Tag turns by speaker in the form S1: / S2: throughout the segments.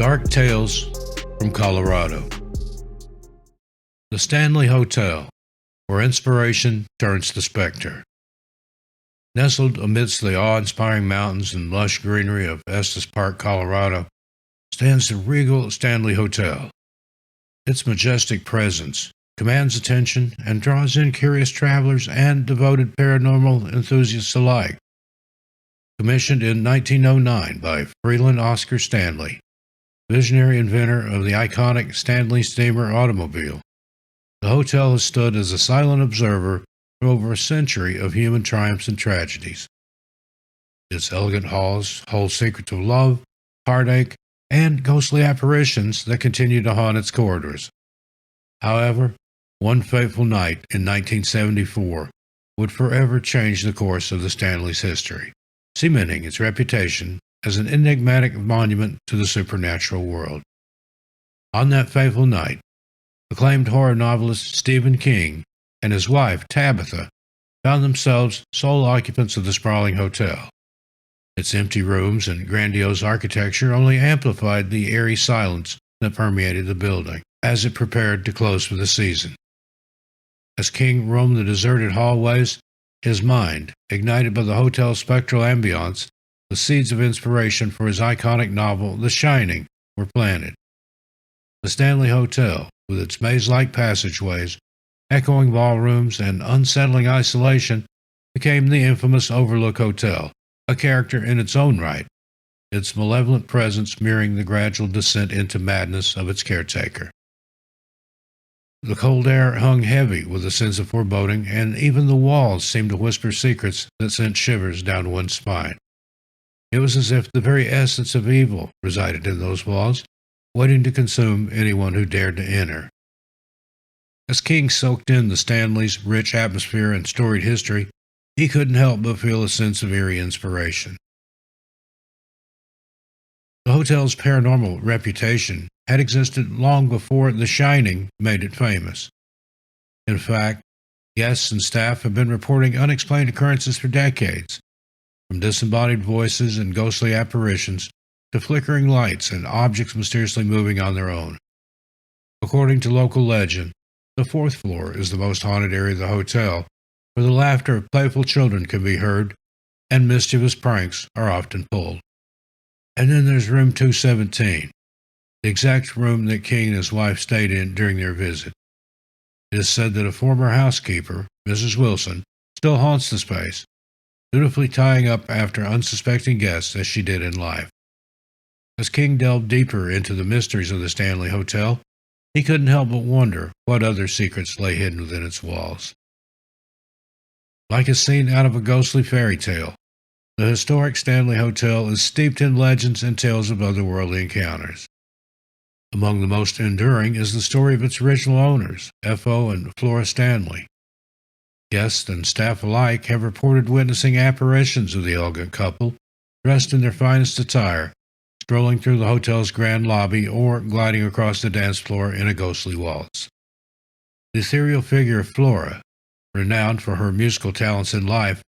S1: Dark Tales from Colorado. The Stanley Hotel, where inspiration turns to specter. Nestled amidst the awe-inspiring mountains and lush greenery of Estes Park, Colorado, stands the regal Stanley Hotel. Its majestic presence commands attention and draws in curious travelers and devoted paranormal enthusiasts alike. Commissioned in 1909 by Freeland Oscar Stanley, visionary inventor of the iconic Stanley steamer automobile, the hotel has stood as a silent observer for over a century of human triumphs and tragedies. Its elegant halls hold secrets of love, heartache, and ghostly apparitions that continue to haunt its corridors. However, one fateful night in 1974 would forever change the course of the Stanley's history, cementing its reputation as an enigmatic monument to the supernatural world. On that fateful night, acclaimed horror novelist Stephen King and his wife, Tabitha, found themselves sole occupants of the sprawling hotel. Its empty rooms and grandiose architecture only amplified the eerie silence that permeated the building as it prepared to close for the season. As King roamed the deserted hallways, his mind, ignited by the hotel's spectral ambiance, the seeds of inspiration for his iconic novel, The Shining, were planted. The Stanley Hotel, with its maze-like passageways, echoing ballrooms, and unsettling isolation, became the infamous Overlook Hotel, a character in its own right, its malevolent presence mirroring the gradual descent into madness of its caretaker. The cold air hung heavy with a sense of foreboding, and even the walls seemed to whisper secrets that sent shivers down one's spine. It was as if the very essence of evil resided in those walls, waiting to consume anyone who dared to enter. As King soaked in the Stanley's rich atmosphere and storied history, he couldn't help but feel a sense of eerie inspiration. The hotel's paranormal reputation had existed long before The Shining made it famous. In fact, guests and staff have been reporting unexplained occurrences for decades, from disembodied voices and ghostly apparitions to flickering lights and objects mysteriously moving on their own. According to local legend, the fourth floor is the most haunted area of the hotel, where the laughter of playful children can be heard and mischievous pranks are often pulled. And then there's room 217, the exact room that King and his wife stayed in during their visit. It is said that a former housekeeper, Mrs. Wilson, still haunts the space, dutifully tying up after unsuspecting guests as she did in life. As King delved deeper into the mysteries of the Stanley Hotel, he couldn't help but wonder what other secrets lay hidden within its walls. Like a scene out of a ghostly fairy tale, the historic Stanley Hotel is steeped in legends and tales of otherworldly encounters. Among the most enduring is the story of its original owners, F.O. and Flora Stanley. Guests and staff alike have reported witnessing apparitions of the elegant couple, dressed in their finest attire, strolling through the hotel's grand lobby or gliding across the dance floor in a ghostly waltz. The ethereal figure of Flora, renowned for her musical talents in life,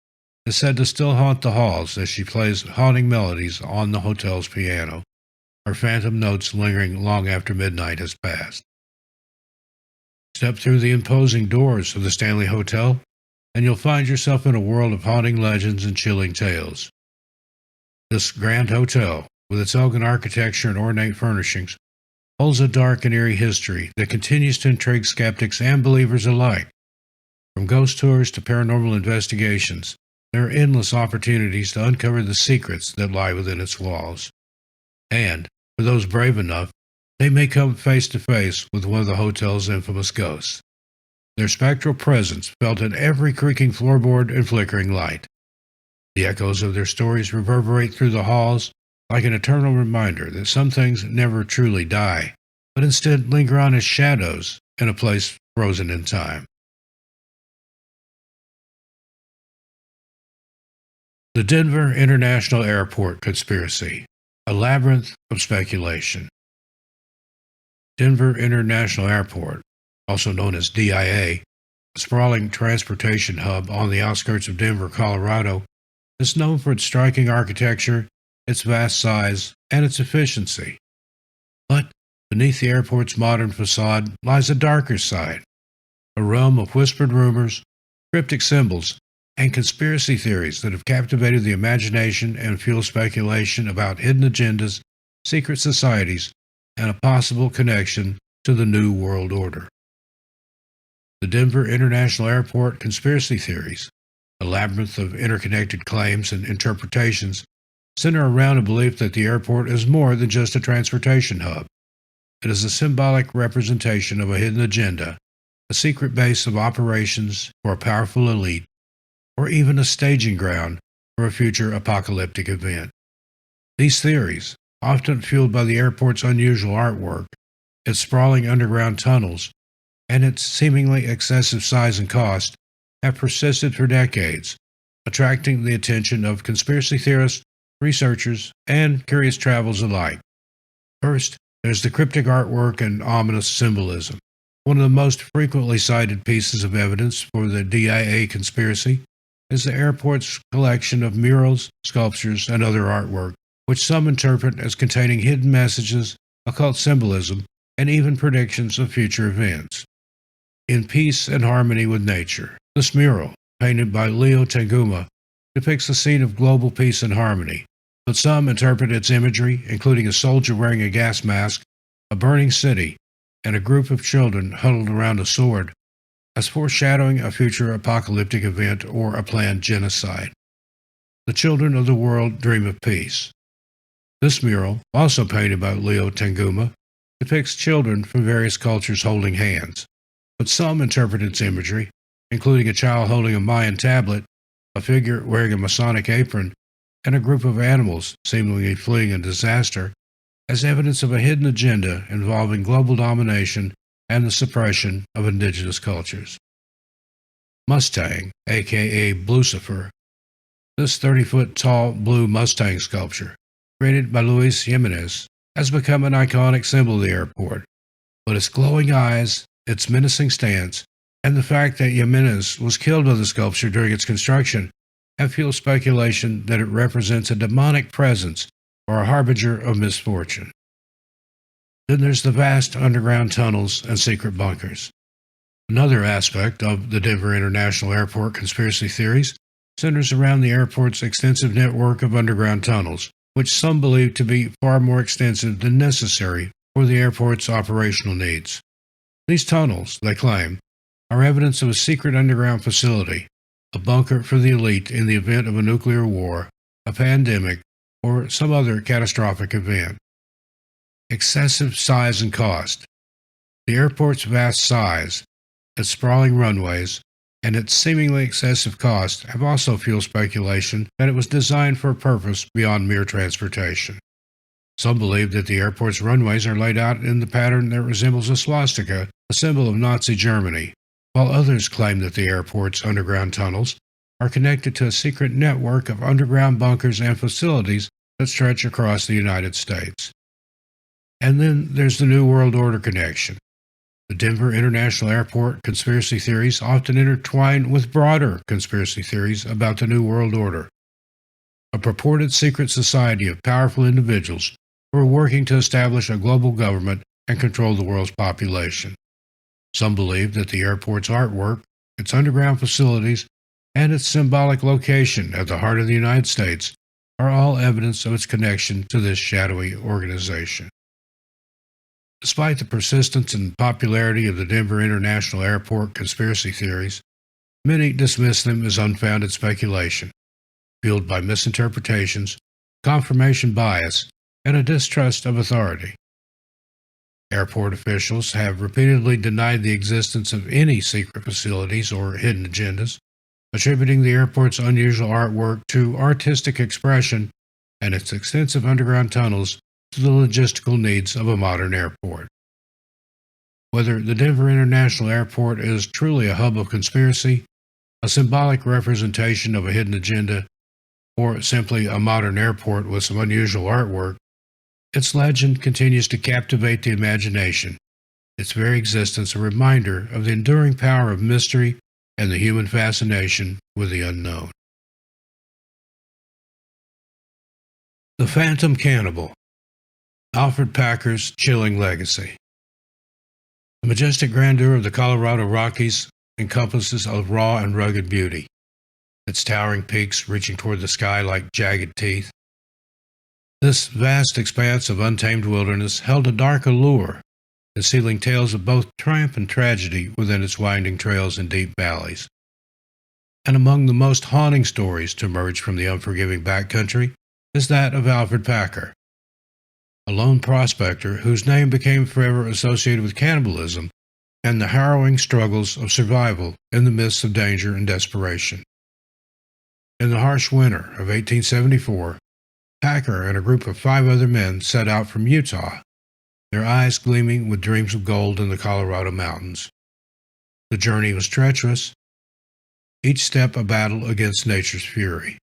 S1: is said to still haunt the halls as she plays haunting melodies on the hotel's piano, her phantom notes lingering long after midnight has passed. Step through the imposing doors of the Stanley Hotel, and you'll find yourself in a world of haunting legends and chilling tales. This grand hotel, with its elegant architecture and ornate furnishings, holds a dark and eerie history that continues to intrigue skeptics and believers alike. From ghost tours to paranormal investigations, there are endless opportunities to uncover the secrets that lie within its walls. And, for those brave enough, they may come face to face with one of the hotel's infamous ghosts, their spectral presence felt in every creaking floorboard and flickering light. The echoes of their stories reverberate through the halls like an eternal reminder that some things never truly die, but instead linger on as shadows in a place frozen in time. The Denver International Airport Conspiracy, a labyrinth of speculation. Denver International Airport, also known as DIA, a sprawling transportation hub on the outskirts of Denver, Colorado, is known for its striking architecture, its vast size, and its efficiency. Beneath the airport's modern facade lies a darker side, a realm of whispered rumors, cryptic symbols, and conspiracy theories that have captivated the imagination and fueled speculation about hidden agendas, secret societies, and a possible connection to the New World Order. The Denver International Airport conspiracy theories, a labyrinth of interconnected claims and interpretations, center around a belief that the airport is more than just a transportation hub. It is a symbolic representation of a hidden agenda, a secret base of operations for a powerful elite, or even a staging ground for a future apocalyptic event. These theories, often fueled by the airport's unusual artwork, its sprawling underground tunnels, and its seemingly excessive size and cost, have persisted for decades, attracting the attention of conspiracy theorists, researchers, and curious travelers alike. First, there's the cryptic artwork and ominous symbolism. One of the most frequently cited pieces of evidence for the DIA conspiracy is the airport's collection of murals, sculptures, and other artwork, which some interpret as containing hidden messages, occult symbolism, and even predictions of future events. In peace and harmony with nature, this mural, painted by Leo Tanguma, depicts a scene of global peace and harmony, but some interpret its imagery, including a soldier wearing a gas mask, a burning city, and a group of children huddled around a sword, as foreshadowing a future apocalyptic event or a planned genocide. The children of the world dream of peace. This mural, also painted by Leo Tanguma, depicts children from various cultures holding hands, but some interpret its imagery, including a child holding a Mayan tablet, a figure wearing a Masonic apron, and a group of animals seemingly fleeing a disaster, as evidence of a hidden agenda involving global domination and the suppression of indigenous cultures. Mustang, aka Blucifer. This 30-foot tall blue Mustang sculpture, created by Luis Jimenez, has become an iconic symbol of the airport, but its glowing eyes, its menacing stance, and the fact that Jimenez was killed by the sculpture during its construction have fueled speculation that it represents a demonic presence or a harbinger of misfortune. Then there's the vast underground tunnels and secret bunkers. Another aspect of the Denver International Airport conspiracy theories centers around the airport's extensive network of underground tunnels, which some believe to be far more extensive than necessary for the airport's operational needs. These tunnels, they claim, are evidence of a secret underground facility, a bunker for the elite in the event of a nuclear war, a pandemic, or some other catastrophic event. Excessive size and cost. The airport's vast size, its sprawling runways, and its seemingly excessive cost have also fueled speculation that it was designed for a purpose beyond mere transportation. Some believe that the airport's runways are laid out in the pattern that resembles a swastika, a symbol of Nazi Germany, while others claim that the airport's underground tunnels are connected to a secret network of underground bunkers and facilities that stretch across the United States. And then there's the New World Order connection. The Denver International Airport conspiracy theories often intertwine with broader conspiracy theories about the New World Order, a purported secret society of powerful individuals who are working to establish a global government and control the world's population. Some believe that the airport's artwork, its underground facilities, and its symbolic location at the heart of the United States are all evidence of its connection to this shadowy organization. Despite the persistence and popularity of the Denver International Airport conspiracy theories, many dismiss them as unfounded speculation, fueled by misinterpretations, confirmation bias, and a distrust of authority. Airport officials have repeatedly denied the existence of any secret facilities or hidden agendas, attributing the airport's unusual artwork to artistic expression and its extensive underground tunnels to the logistical needs of a modern airport. Whether the Denver International Airport is truly a hub of conspiracy, a symbolic representation of a hidden agenda, or simply a modern airport with some unusual artwork, its legend continues to captivate the imagination, its very existence a reminder of the enduring power of mystery and the human fascination with the unknown. The Phantom Cannibal. Alfred Packer's chilling legacy. The majestic grandeur of the Colorado Rockies encompasses a raw and rugged beauty, its towering peaks reaching toward the sky like jagged teeth. This vast expanse of untamed wilderness held a dark allure, concealing tales of both triumph and tragedy within its winding trails and deep valleys. And among the most haunting stories to emerge from the unforgiving backcountry is that of Alfred Packer, a lone prospector whose name became forever associated with cannibalism and the harrowing struggles of survival in the midst of danger and desperation. In the harsh winter of 1874, Packer and a group of 5 other men set out from Utah, their eyes gleaming with dreams of gold in the Colorado mountains. The journey was treacherous, each step a battle against nature's fury.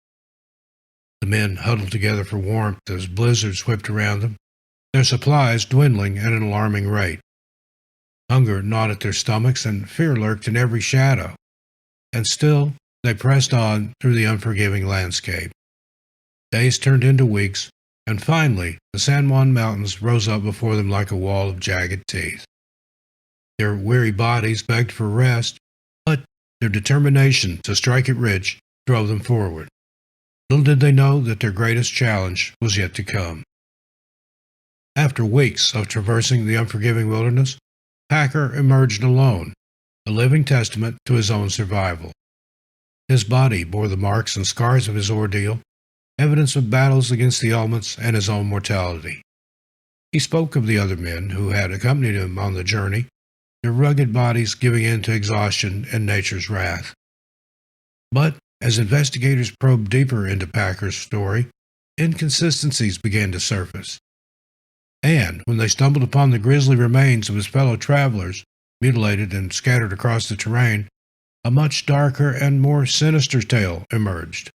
S1: The men huddled together for warmth as blizzards whipped around them, their supplies dwindling at an alarming rate. Hunger gnawed at their stomachs and fear lurked in every shadow, and still they pressed on through the unforgiving landscape. Days turned into weeks, and finally the San Juan Mountains rose up before them like a wall of jagged teeth. Their weary bodies begged for rest, but their determination to strike it rich drove them forward. Little did they know that their greatest challenge was yet to come. After weeks of traversing the unforgiving wilderness, Packer emerged alone, a living testament to his own survival. His body bore the marks and scars of his ordeal, evidence of battles against the elements and his own mortality. He spoke of the other men who had accompanied him on the journey, their rugged bodies giving in to exhaustion and nature's wrath. But as investigators probed deeper into Packer's story, inconsistencies began to surface. And when they stumbled upon the grisly remains of his fellow travelers, mutilated and scattered across the terrain, a much darker and more sinister tale emerged.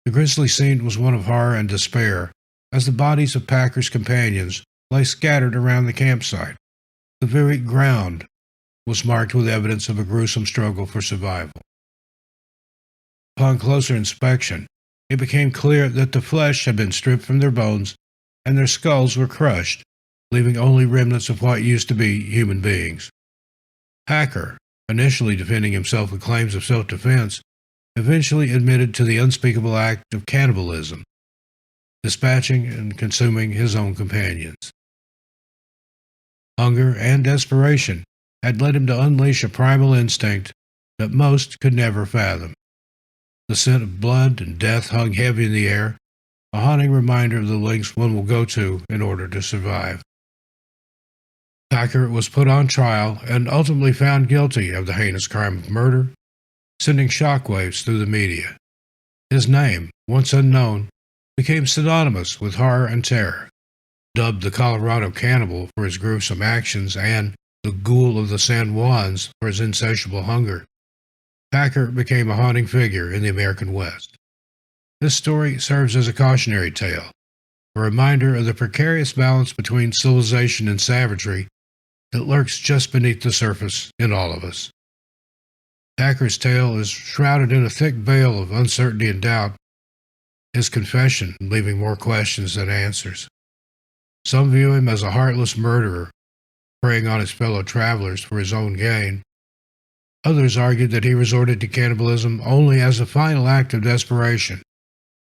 S1: The grisly scene was one of horror and despair, as the bodies of Packer's companions lay scattered around the campsite. The very ground was marked with evidence of a gruesome struggle for survival. Upon closer inspection, it became clear that the flesh had been stripped from their bones and their skulls were crushed, leaving only remnants of what used to be human beings. Packer, initially defending himself with claims of self-defense, eventually admitted to the unspeakable act of cannibalism, dispatching and consuming his own companions. Hunger and desperation had led him to unleash a primal instinct that most could never fathom. The scent of blood and death hung heavy in the air, a haunting reminder of the lengths one will go to in order to survive. Packer was put on trial and ultimately found guilty of the heinous crime of murder, sending shockwaves through the media. His name, once unknown, became synonymous with horror and terror. Dubbed the Colorado Cannibal for his gruesome actions and the Ghoul of the San Juans for his insatiable hunger, Packer became a haunting figure in the American West. This story serves as a cautionary tale, a reminder of the precarious balance between civilization and savagery that lurks just beneath the surface in all of us. Packer's tale is shrouded in a thick veil of uncertainty and doubt, his confession leaving more questions than answers. Some view him as a heartless murderer, preying on his fellow travelers for his own gain. Others argued that he resorted to cannibalism only as a final act of desperation,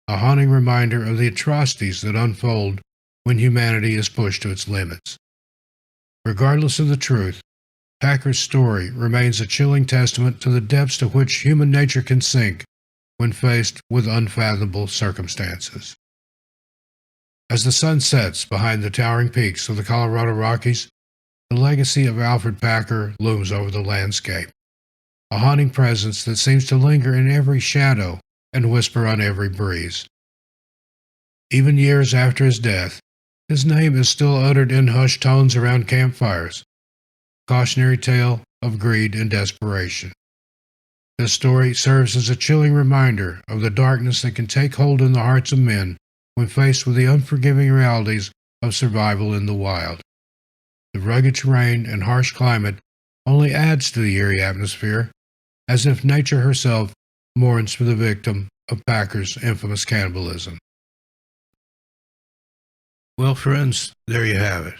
S1: a haunting reminder of the atrocities that unfold when humanity is pushed to its limits. Regardless of the truth, Packer's story remains a chilling testament to the depths to which human nature can sink when faced with unfathomable circumstances. As the sun sets behind the towering peaks of the Colorado Rockies, the legacy of Alfred Packer looms over the landscape, a haunting presence that seems to linger in every shadow and whisper on every breeze. Even years after his death, his name is still uttered in hushed tones around campfires, a cautionary tale of greed and desperation. This story serves as a chilling reminder of the darkness that can take hold in the hearts of men when faced with the unforgiving realities of survival in the wild. The rugged terrain and harsh climate only adds to the eerie atmosphere, as if nature herself mourns for the victim of Packer's infamous cannibalism. Well, friends, there you have it.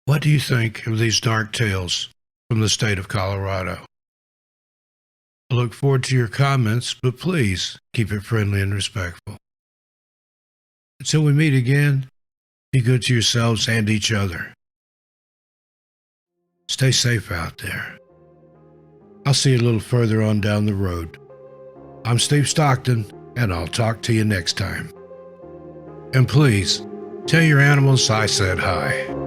S1: What do you think of these dark tales from the state of Colorado? I look forward to your comments, but please keep it friendly and respectful. Until we meet again, be good to yourselves and each other. Stay safe out there. I'll see you a little further on down the road. I'm Steve Stockton, and I'll talk to you next time. And please, tell your animals I said hi.